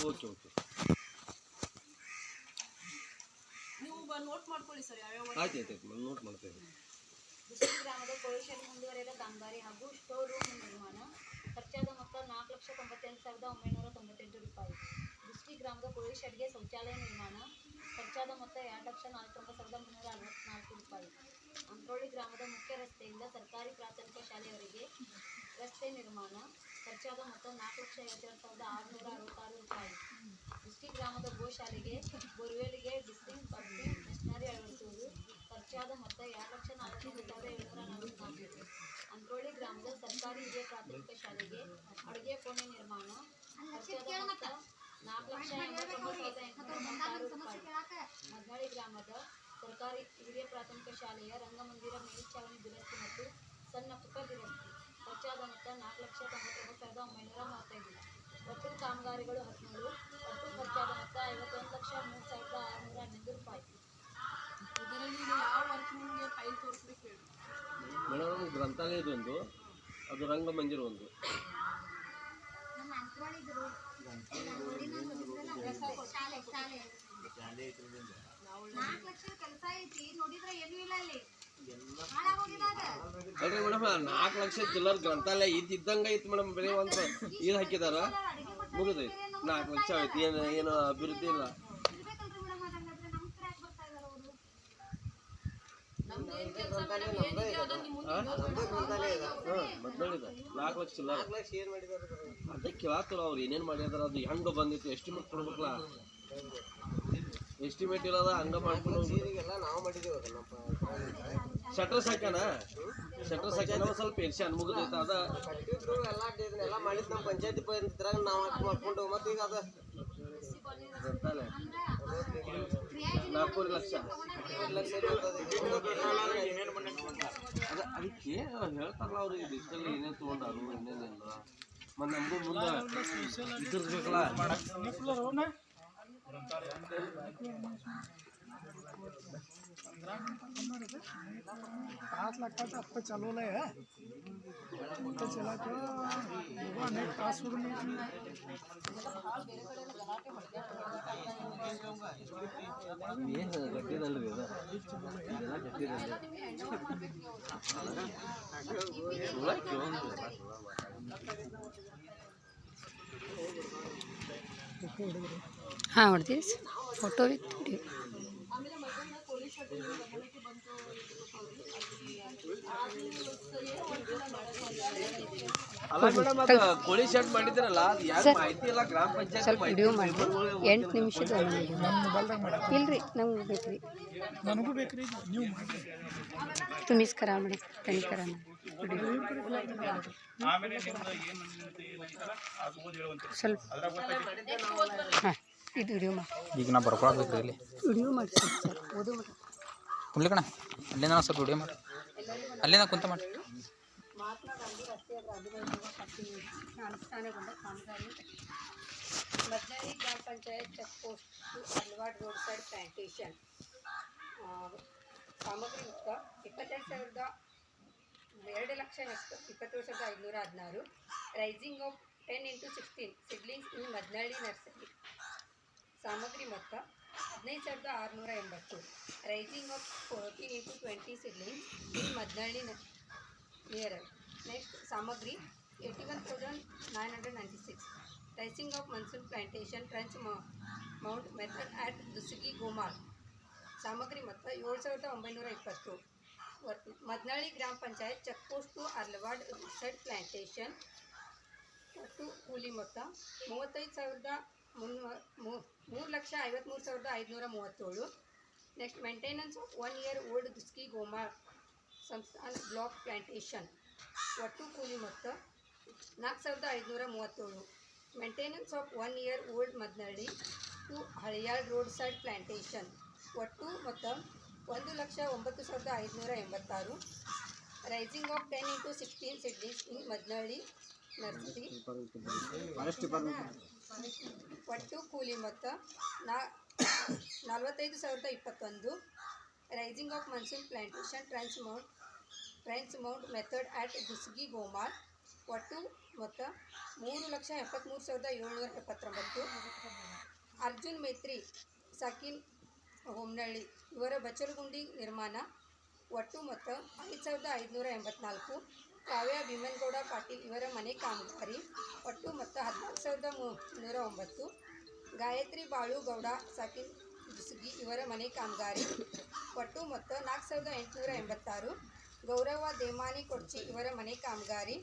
Okay okay ನೀವು note ಮಾಡ್ಕೊಳ್ಳಿ sir ಯಾವ್ಯಾವ ಆಯ್ತು ನೋಟ್ ಮಾಡ್ತೇವೆ. ದುಸ್ತಿ ಗ್ರಾಮದ ಕೋಳಿಶೆಡ್ ಮುಂದುವರೆದ ಕಾಮಗಾರಿ ಹಾಗೂ ಸ್ಟೋರ್ ರೂಮ್ ನಿರ್ಮಾಣ ಖರ್ಚಾದ ಮೊತ್ತ 4,98,998 ರೂಪಾಯಿ. ದುಸ್ತಿ ಗ್ರಾಮದ ಕೋಳಿಶೆಡ್ಗೆ ಶೌಚಾಲಯ ನಿರ್ಮಾಣ ಖರ್ಚಾದ ಮೊತ್ತ 2,49,364 ರೂಪಾಯಿ. ಅಂಕ್ರೋಳಿ ಗ್ರಾಮದ ಮುಖ್ಯ ರಸ್ತೆಯಿಂದ ಸರ್ಕಾರಿ ಪ್ರಾಥಮಿಕ ಶಾಲೆಯವರೆಗೆ ರಸ್ತೆ ನಿರ್ಮಾಣ ಖರ್ಚಾದ ಮೊತ್ತ 4,52,666 ರೂಪಾಯಿ. ದುಸ್ತಿ ಗ್ರಾಮದ ಗೋಶಾಲೆಗೆ ಬೋರ್ವೆಲ್ಗೆ ಡಿಸ್ಟಿಂಗ್ ಪಂಪಿಂಗ್ ಮೆಷಿನರಿ ಅಳವಡಿಸುವುದು ಖರ್ಚಾದ ಮೊತ್ತ 2,41,744. ಅಂಕ್ರೋಳಿ ಗ್ರಾಮದ ಸರ್ಕಾರಿ ಹಿರಿಯ ಪ್ರಾಥಮಿಕ ಶಾಲೆಗೆ ಅಡುಗೆ ಕೋಣೆ ನಿರ್ಮಾಣ ಖರ್ಚಾದ ಮೊತ್ತ 4,89,836 ರೂಪಾಯಿ. ಮದ್ನಾಳಿ ಗ್ರಾಮದ ಸರ್ಕಾರಿ ಹಿರಿಯ ಪ್ರಾಥಮಿಕ ಶಾಲೆಯ ರಂಗಮಂದಿರ ಮೇಲ್ಛಾವಣಿ ದುರಸ್ತಿ ಮತ್ತು ಸಣ್ಣ ಪುಟ್ಟ ದುರಸ್ತಿ ಖರ್ಚಾದ ಮೊತ್ತ 4,99,935. ಒಟ್ಟು ಕಾಮಗಾರಿಗಳು 17. ಒಟ್ಟು ಖರ್ಚಾದ ಮೊತ್ತ 51,03,611 ರೂಪಾಯಿ. ಇದರಲ್ಲಿ ಯಾವ ವರ್ಕ್ ನಿಮಗೆ ಫೈಲ್ ತೋರಿಸ್ಬೇಕು ಹೇಳಿ ಮೇಡಮ್. ಗ್ರಂಥಾಲಯದೊಂದು, ಅದು ರಂಗಮಂದಿರ ಒಂದು. ಅಲ್ರಿ ಮೇಡಮ್ 4 ಲಕ್ಷ ಚಿಲ್ಲರ್ ಗ್ರಂಥಾಲಯ ಇದ್ದಂಗ ಐತಿ ಮೇಡಮ್. ಬರೀ ಒಂದು ಇದು ಹಾಕಿದಾರ ಮುಗಿದೈತಿ. 4 ಲಕ್ಷ ಐತಿ. ಏನು ಅಭಿವೃದ್ಧಿ ಇಲ್ಲ. ಮದ್ನಾಳಿದ 4 ಲಕ್ಷ ಚಿಲ್ಲರ್ ಅದೇ ಕೇಳತ್ತಲ್ಲ ಅವ್ರು ಏನೇನು ಮಾಡ್ಯಾರ, ಅದು ಹೆಂಗೆ ಬಂದಿತ್ತು ಎಸ್ಟಿಮೇಟ್ ಕೊಡ್ಬೇಕಲ್ಲ. ಎಸ್ಟಿಮೇಟ್ ಇಲ್ಲದ ಹಂಗ ಮಾಡ್ಕೊಂಡು ನಾವು ಮಾಡಿದ್ದೀವಿ. ಶಟರ್ ಸಾಕ್ಯಾನ ಸ್ವಲ್ಪ ಎರ್ಸ್ಯಾನ ಮುಗಿದೈತ. ಅದ ಎಲ್ಲ ಮಾಡಿದ್ ನಮ್ಮ ಪಂಚಾಯತಿ ಇದ್ರಾಗ ನಾವು ಮಾಡ್ಕೊಂಡು ಮತ್ತೆ ಈಗ ಅದ ಗ್ರಂಥಾಲಯ 4 ಲಕ್ಷ ಅದಕ್ಕೆ ಹೇಳ್ತಾರಲ್ಲ ಅವ್ರಿಗೆ ಡಿಜಿಟಲ್ ಏನೇನು ತೊಗೊಂಡಾರು ಏನೇನಿಲ್ಲ. ಮತ್ತು ನಮಗೂ ಮುಂದೆ ಇದಿರ್ಬೇಕಲ್ಲ. आपका चालू है चला तो नेट पासवर्ड ಏನು ಗಟ್ಟಿದಲ್ರಿ ಇದು ಇದೆಲ್ಲ ಗಟ್ಟಿದಲ್ಲ. ಹಾಂ ಹೊಡ್ತೀವಿ ಫೋಟೋ ವಿತ್ ವಿಡಿಯೋ. ಅಲ್ಲ ಮೇಡಮ್, ಅದು ಕೋಳಿ ಶೆಡ್ ಮಾಡಿದ್ರಲ್ಲ, ಅದು ಯಾಕೆ ಮಾಹಿತಿ ಇಲ್ಲ ಗ್ರಾಮ ಪಂಚಾಯತ್ ಸ್ವಲ್ಪ ವಿಡಿಯೋ ಮಾಡಿ 8 ನಿಮಿಷದ ಇಲ್ರಿ ನಮ್ಗೆ ಬೇಕು ರೀ. ನನಗೂ ಬೇಕ್ರಿ ನೀವು ಮಾಡಿ तुम्हीच करा ಮೇಡಮ್, त्यांनी करा ना ಸ್ವಲ್ಪ. ಹಾಂ ಇದು ವಿಡಿಯೋ ಮಾಡಿ. ಈಗ ನಾ ಬರ್ಕೊಳ್ಬೇಕು ಇಲ್ಲಿ ವಿಡಿಯೋ ಮಾಡಿ ಸರ್ ಓದು ಮಾಡಿ ಕುಂಡ್ಲಿಕಣ ಅಲ್ಲಿಂದ ನಾವು ಸ್ವಲ್ಪ ವಿಡಿಯೋ ಮಾಡಿ ಅಲ್ಲಿಂದ ಕುಂತ ಮಾಡಿ. ಮಹಾತ್ಮ ಗಾಂಧಿ ರಸ್ತೆಯ ಅನುಷ್ಠಾನಗೊಂಡ ಕಾಮಗಾರಿ ಮದ್ನಾಳಿ ಗ್ರಾಮ panchayat check post Alwad road side plantation ಸಾಮಗ್ರಿ ಮೊತ್ತ 2,20,516 raising of 10x16 seedlings in Madnali nursery ಸಾಮಗ್ರಿ ಮೊತ್ತ 15,680 raising of 14x20 seedlings in Madnali near. Next ಸಾಮಗ್ರಿ 81,996 raising of monsoon plantation trench mount method at Dusgi ಗೋಮಾಲ್ ಸಾಮಗ್ರಿ ಮೊತ್ತ 7,920. ಮದ್ನಾಳಿ ಗ್ರಾಮ panchayat check post to Arlawad side plantation ಒಟ್ಟು ಕೂಲಿ ಮೊತ್ತ 3,53,537. Next maintenance of 1 year old Dusgi ಗೋಮಾಲ್ ಸಂಸ್ಥಾನ ಬ್ಲಾಕ್ ಪ್ಲಾಂಟೇಶನ್ ಒಟ್ಟು ಕೂಲಿ ಮೊತ್ತ 4,537. Maintenance of 1 year old Madnali to Haliyal road side plantation ಒಟ್ಟು ಮೊತ್ತ 1,09,586. Raising of 10x16 seedlings in Madnali nursery ಒಟ್ಟು ಕೂಲಿ ಮೊತ್ತ 45,021. Raising of monsoon plantation trench mount method at Dusgi ಗೋಮಾಲ್ ಒಟ್ಟು ಮೊತ್ತ 3,73,779. ಅರ್ಜುನ್ ಮೇತ್ರಿ ಸಾಕಿನ್ ಹೊಮ್ನಳ್ಳಿ ಇವರ ಬಚ್ಚಲಗುಂಡಿ ನಿರ್ಮಾಣ ಒಟ್ಟು ಮೊತ್ತ 5,584. ಕಾವ್ಯ ಭೀಮನಗೌಡ ಪಾಟೀಲ್ ಇವರ ಮನೆ ಕಾಮಗಾರಿ ಒಟ್ಟು ಮೊತ್ತ 14,309. ಗಾಯತ್ರಿ ಬಾಳು ಗೌಡ ಸಾಕಿನ್ ದುಸಗಿ ಇವರ ಮನೆ ಕಾಮಗಾರಿ ಒಟ್ಟು ಮೊತ್ತ 4,886. ಗೌರವ ದೇಮಾನಿ ಕೊಡ್ಚಿ ಇವರ ಮನೆ ಕಾಮಗಾರಿ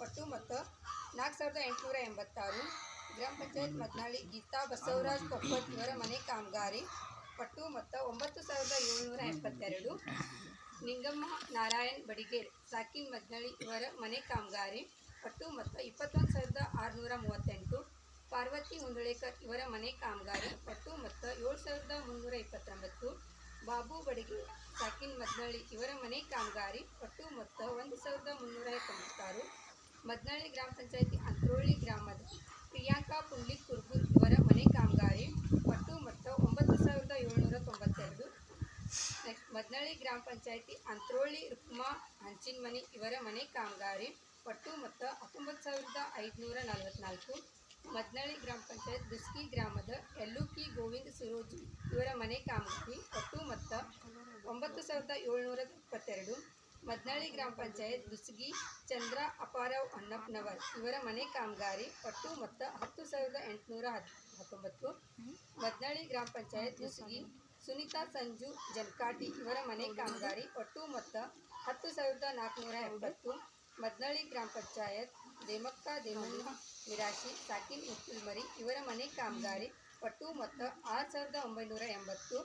ಒಟ್ಟು ಮೊತ್ತ 4,886. ಗ್ರಾಮ ಪಂಚಾಯತ್ ಮದ್ನಾಳಿ ಗೀತಾ ಬಸವರಾಜ್ ಕೊಪ್ಪತ್ ಇವರ ಮನೆ ಕಾಮಗಾರಿ ಒಟ್ಟು ಮೊತ್ತ 9,772. ನಿಂಗಮ್ಮ ನಾರಾಯಣ್ ಬಡಿಗೇರ್ ಸಾಕಿನ್ ಮದ್ನಳ್ಳಿ ಇವರ ಮನೆ ಕಾಮಗಾರಿ ಒಟ್ಟು ಮೊತ್ತ 21,638. ಪಾರ್ವತಿ ಹುಂದಳೇಕರ್ ಇವರ ಮನೆ ಕಾಮಗಾರಿ ಒಟ್ಟು ಮೊತ್ತ 7,329. ಬಾಬು ಬಡಿಗೇರ್ ಸಾಕಿನ್ ಮದ್ನಳ್ಳಿ ಇವರ ಮನೆ ಕಾಮಗಾರಿ ಒಟ್ಟು ಮೊತ್ತ 1,396. ಮದ್ನಳ್ಳಿ ಗ್ರಾಮ ಪಂಚಾಯತಿ ಅಂತ್ರೋಳಿ ಗ್ರಾಮದ ಪ್ರಿಯಾಂಕಾ ಪುಂಡ್ಲಿಕ್ ಕುರ್ಬೂರ್ ಇವರ ಮನೆ ಕಾಮಗಾರಿ ಒಟ್ಟು ಮೊತ್ತ 9,792. ನೆಕ್ಸ್ಟ್ ಮದ್ನಳ್ಳಿ ಗ್ರಾಮ ಪಂಚಾಯತಿ ಅಂತ್ರೋಳಿ ರುಕ್ಮಾ ಹಂಚಿನಮನಿ ಇವರ ಮನೆ ಕಾಮಗಾರಿ ಒಟ್ಟು ಮೊತ್ತ 19,544. ಮದ್ನಳ್ಳಿ ಗ್ರಾಮ ಪಂಚಾಯತ್ ದುಸ್ಕಿ ಗ್ರಾಮದ ಯಲ್ಲುಕಿ ಗೋವಿಂದ್ ಸುರೋಜಿ ಇವರ ಮನೆ ಕಾಮಗಾರಿ ಒಟ್ಟು ಮೊತ್ತ 9,722. ಮದ್ನಳ್ಳಿ ಗ್ರಾಮ ಪಂಚಾಯತ್ ದುಸ್ಗಿ ಚಂದ್ರ ಅಪಾರವ್ ಅಣ್ಣಪ್ಪನವರ್ ಇವರ ಮನೆ ಕಾಮಗಾರಿ ಒಟ್ಟು ಮೊತ್ತ 10,819. ಮದ್ನಳ್ಳಿ ಗ್ರಾಮ ಪಂಚಾಯತ್ ದುಸ್ಗಿ ಸುನೀತಾ ಸಂಜು ಜನ್ಕಾಟಿ ಇವರ ಮನೆ ಕಾಮಗಾರಿ ಒಟ್ಟು ಮೊತ್ತ 10,470. ಮದ್ನಳ್ಳಿ ಗ್ರಾಮ ಪಂಚಾಯತ್ ದೇಮಕ್ಕ ದೇಮಣ್ಣ ನಿರಾಶಿ ಸಾಕಿನ್ ಮುತ್ತುಲ್ಮರಿ ಇವರ ಮನೆ ಕಾಮಗಾರಿ ಒಟ್ಟು ಮೊತ್ತ 6,980.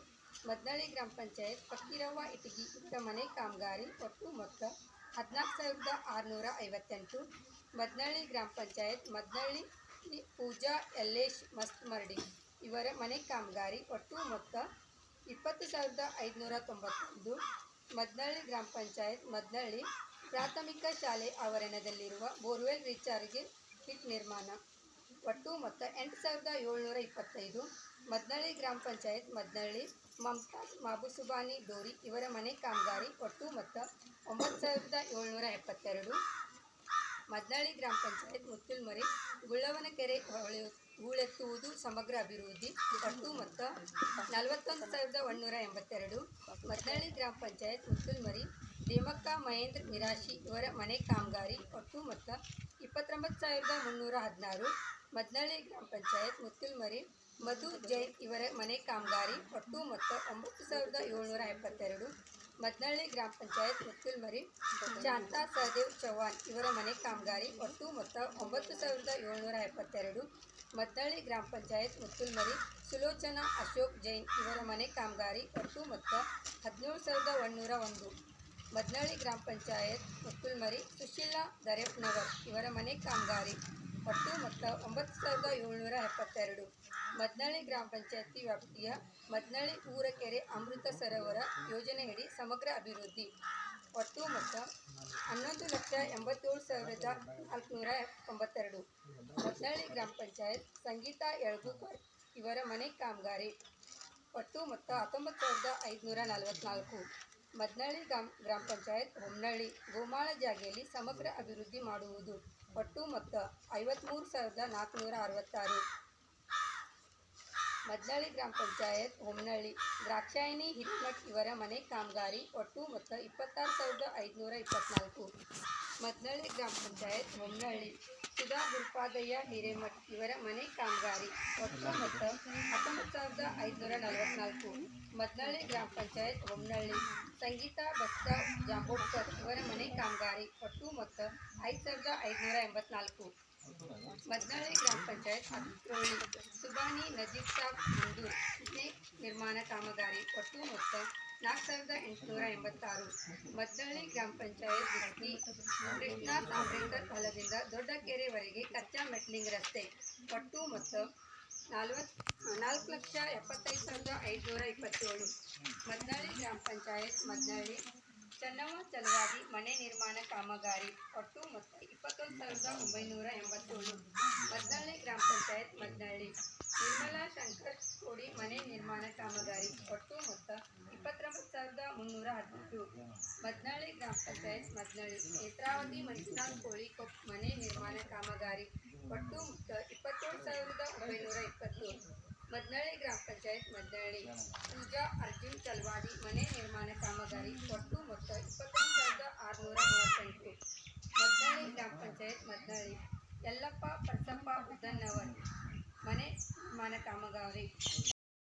ಮದ್ನಳ್ಳಿ ಗ್ರಾಮ ಪಂಚಾಯತ್ ಫಕ್ಕೀರವ್ವ ಇಟಗಿ ಇವರ ಮನೆ ಕಾಮಗಾರಿ ಒಟ್ಟು ಮೊತ್ತ 14,658. ಮದ್ನಳ್ಳಿ ಗ್ರಾಮ ಪಂಚಾಯತ್ ಮದ್ನಳ್ಳಿ ಪೂಜಾ ಯಲ್ಲೇಶ್ ಮಸ್ತ್ ಮರ್ಡಿ ಇವರ ಮನೆ ಕಾಮಗಾರಿ ಒಟ್ಟು ಮೊತ್ತ 20,591. ಮದ್ನಳ್ಳಿ ಗ್ರಾಮ ಪಂಚಾಯತ್ ಮದ್ನಳ್ಳಿ ಪ್ರಾಥಮಿಕ ಶಾಲೆ ಆವರಣದಲ್ಲಿರುವ ಬೋರ್ವೆಲ್ ರೀಚಾರ್ಜ್ಗೆ ಕಿಟ್ ನಿರ್ಮಾಣ ಒಟ್ಟು ಮೊತ್ತ 8,725. ಮದ್ನಳ್ಳಿ ಗ್ರಾಮ ಪಂಚಾಯತ್ ಮದ್ನಳ್ಳಿ ಮಮತಾಜ್ ಮಾಬುಸುಬಾನಿ ಡೋರಿ ಇವರ ಮನೆ ಕಾಮಗಾರಿ ಒಟ್ಟು ಮೊತ್ತ 9,772. ಮದ್ನಳ್ಳಿ ಗ್ರಾಮ ಪಂಚಾಯತ್ ಮುತ್ತುಲ್ಮರಿ ಗುಳ್ಳವನಕೆರೆ ಹೂಳೆತ್ತುವುದು ಸಮಗ್ರ ಅಭಿವೃದ್ಧಿ ಒಟ್ಟು ಮೊತ್ತ 41,182. ಮದ್ನಳ್ಳಿ ಗ್ರಾಮ ಪಂಚಾಯತ್ ಮುತ್ತುಲ್ಮರಿ ದೇಮಕ್ಕ ಮಹೇಂದ್ರ ನಿರಾಶಿ ಇವರ ಮನೆ ಕಾಮಗಾರಿ ಒಟ್ಟು ಮೊತ್ತ 29,316. ಮದ್ನಳ್ಳಿ ಗ್ರಾಮ ಪಂಚಾಯತ್ ಮುತ್ತುಲ್ಮರಿ ಮಧು ಜೈನ್ ಇವರ ಮನೆ ಕಾಮಗಾರಿ ಒಟ್ಟು ಮೊತ್ತ 9,772. ಮದ್ನಳ್ಳಿ ಗ್ರಾಮ ಪಂಚಾಯತ್ ಮುತ್ತುಲ್ಮರಿ ಶಾಂತಾ ಸಹದೇವ್ ಚೌಹಾಣ್ ಇವರ ಮನೆ ಕಾಮಗಾರಿ ಒಟ್ಟು ಮೊತ್ತ 9,772. ಮದ್ನಳ್ಳಿ ಗ್ರಾಮ ಪಂಚಾಯತ್ ಮುತ್ತುಲ್ಮರಿ ಸುಲೋಚನಾ ಅಶೋಕ್ ಜೈನ್ ಇವರ ಮನೆ ಕಾಮಗಾರಿ ಒಟ್ಟು ಮೊತ್ತ 17,101. ಮದ್ನಳ್ಳಿ ಗ್ರಾಮ ಪಂಚಾಯತ್ ಮುತ್ತುಲ್ಮರಿ ಸುಶೀಲಾ ದರೆಪ್ನವರ್ ಇವರ ಮನೆ ಕಾಮಗಾರಿ ಒಟ್ಟು ಮೊತ್ತ 9,772. ಮದ್ನಳ್ಳಿ ಗ್ರಾಮ ಪಂಚಾಯತಿ ವ್ಯಾಪ್ತಿಯ ಮದ್ನಳ್ಳಿ ಊರಕೆರೆ ಅಮೃತ ಸರೋವರ ಯೋಜನೆಯಡಿ ಸಮಗ್ರ ಅಭಿವೃದ್ಧಿ ಒಟ್ಟು ಮೊತ್ತ 11,87,492. ಮದ್ನಳ್ಳಿ ಗ್ರಾಮ ಪಂಚಾಯತ್ ಸಂಗೀತಾ ಯಳಗುಕರ್ ಇವರ ಮನೆ ಕಾಮಗಾರಿ ಒಟ್ಟು ಮೊತ್ತ 19,544. ಮದ್ನಳ್ಳಿ ಗ್ರಾಮ ಪಂಚಾಯತ್ ಹೊಮ್ನಳ್ಳಿ ಗೋಮಾಳ ಜಾಗೆಯಲ್ಲಿ ಸಮಗ್ರ ಅಭಿವೃದ್ಧಿ ಮಾಡುವುದು ಒಟ್ಟು ಮೊತ್ತ 53,466. ಮದ್ನಳ್ಳಿ ಗ್ರಾಮ ಪಂಚಾಯತ್ ಹೊಮ್ನಳ್ಳಿ ದ್ರಾಕ್ಷಾಯಿನಿ ಹಿರೇಮಠ್ ಇವರ ಮನೆ ಕಾಮಗಾರಿ ಒಟ್ಟು ಮೊತ್ತ 26,524. ಮದ್ನಳ್ಳಿ ಗ್ರಾಮ ಪಂಚಾಯತ್ ಹೊಮ್ನಳ್ಳಿ ಸುಧಾ ಗುರುಪಾದಯ್ಯ ಹಿರೇಮಠ್ ಇವರ ಮನೆ ಕಾಮಗಾರಿ ಒಟ್ಟು ಮೊತ್ತ 19,544. ಮದ್ನಳ್ಳಿ ಗ್ರಾಮ ಪಂಚಾಯತ್ ಹೊಮ್ನಳ್ಳಿ ಸಂಗೀತಾ ಬಸ್ತಾವ್ ಜಾಂಬೋಡ್ಕರ್ ಇವರ ಮನೆ ಕಾಮಗಾರಿ ಒಟ್ಟು ಮೊತ್ತ 5,584. ಮದ್ನಳ್ಳಿ ಗ್ರಾಮ ಪಂಚಾಯತ್ ಅಂತ್ರೋಳಿ ಸುಬಾನಿ ನಜೀಬ್ ಸಾಬ್ ಮಂಡೂರ್ ಮನೆ ನಿರ್ಮಾಣ ಕಾಮಗಾರಿ ಒಟ್ಟು ಮೊತ್ತ 4,886. ಮದ್ನಳ್ಳಿ ಗ್ರಾಮ ಪಂಚಾಯತ್ ದುಸ್ಗಿ ಕೃಷ್ಣ ಸಾಂಬ್ರೇಕರ್ ಹೊಲದಿಂದ ದೊಡ್ಡ ಕೆರೆವರೆಗೆ ಕಚ್ಚಾ ಮೆಟ್ಲಿಂಗ್ ರಸ್ತೆ ಒಟ್ಟು ಮೊತ್ತ 4,75,527. ಮದ್ನಳ್ಳಿ ಗ್ರಾಮ ಪಂಚಾಯತ್ ಮದ್ನಳ್ಳಿ ಚೆನ್ನವ್ವ ಚಲವಾದಿ ಮನೆ ನಿರ್ಮಾಣ ಕಾಮಗಾರಿ ಒಟ್ಟು ಮೊತ್ತ 21,987. ಮದ್ನಳ್ಳಿ ಗ್ರಾಮ ಪಂಚಾಯತ್ ಮದ್ನಳ್ಳಿ ನಿರ್ಮಲಾ ಶಂಕರ್ ಕೋಡಿ ಮನೆ ನಿರ್ಮಾಣ ಕಾಮಗಾರಿ ಒಟ್ಟು ಮೊತ್ತ 29,318. ಮದ್ನಾಳಿ ಗ್ರಾಮ ಪಂಚಾಯತ್ ಮದ್ನಳ್ಳಿ ನೇತ್ರಾವತಿ ಮಂಜುನಾಥ್ ಕೋಳಿಕೊಪ್ಪ ಮನೆ ನಿರ್ಮಾಣ ಕಾಮಗಾರಿ ಒಟ್ಟು ಮೊತ್ತ 27,920. ಮದ್ನಳ್ಳಿ ಗ್ರಾಮ ಪಂಚಾಯತ್ ಮದ್ನಳ್ಳಿ ಪೂಜಾ ಅರ್ಜುನ್ ಚಲವಾಡಿ ಮನೆ ನಿರ್ಮಾಣ ಕಾಮಗಾರಿ ಒಟ್ಟು ಮೊತ್ತ 21,638. ಮದ್ನಳ್ಳಿ ಗ್ರಾಮ ಪಂಚಾಯತ್ ಮದ್ನಳ್ಳಿ ಯಲ್ಲಪ್ಪ ಪರ್ಸಪ್ಪ ಉದ್ದನ್ನವರ್ ಮನೆ ನಿರ್ಮಾಣ ಕಾಮಗಾರಿ